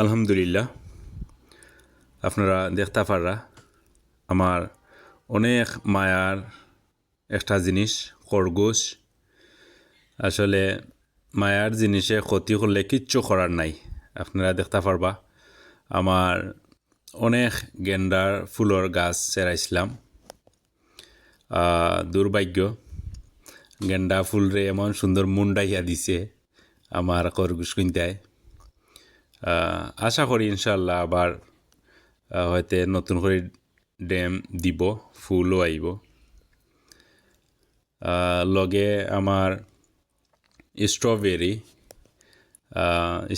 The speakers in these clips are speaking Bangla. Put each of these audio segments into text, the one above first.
আলহামদুলিল্লাহ, আপনারা দেখতে পাররা আমার অনেক মায়ার একটা জিনিস খরগোশ। আসলে মায়ার জিনিসে ক্ষতি করলে কিচ্ছু করার নাই। আপনারা দেখতে পারবা আমার অনেক গেন্দার ফুলর গাছ চেরাইছিলাম। দুর্ভাগ্য গেন্দা ফুলরে এমন সুন্দর মুন্ডাইয়া দিছে আমার খরগোশ কিনতায়। আশা করি ইনশাল্লাহ আবার হয়তো নতুন করে ড্যাম দিব, ফুলও আইব। লগে আমার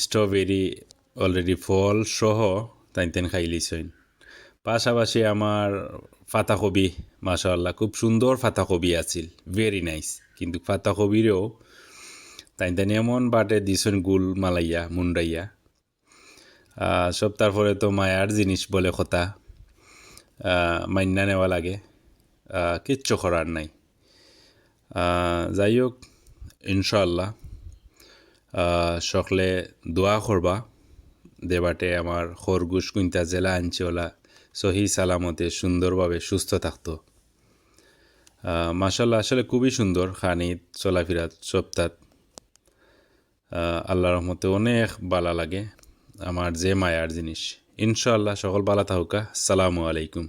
স্ট্রবেরি অলরেডি ফল সহ তাইতেন খাই লিছেন। পাশাপাশি আমার পাতাকপি মাশাআল্লাহ খুব সুন্দর পাতাকপি আছিল, ভেরি নাইস। কিন্তু পাতাকপিরেও তাইতেন এমন বাটে দিছেন গুল মালাইয়া মুন্ডাইয়া। সব তারপরে তো মায়ার জিনিস বলে কথা, মান্না নেওয়া লাগে, কিচ্ছু করার নাই। যাই হোক ইনশাআল্লাহ সকলে দোয়া করবা দেবাটে আমার খরগোশ কুইন্তা জেলা আনছে ওলা সহি সালামতে সুন্দরভাবে সুস্থ থাকতো। মাশাআল্লাহ আসলে খুবই সুন্দর খানিত চলাফেরা সপ্তাহ। আল্লাহর রহমতে অনেক বালা লাগে আমার যে মায়ার জিনিস। ইনশাআল্লাহ সকল বালা থাকুকা। আসসালামু আলাইকুম।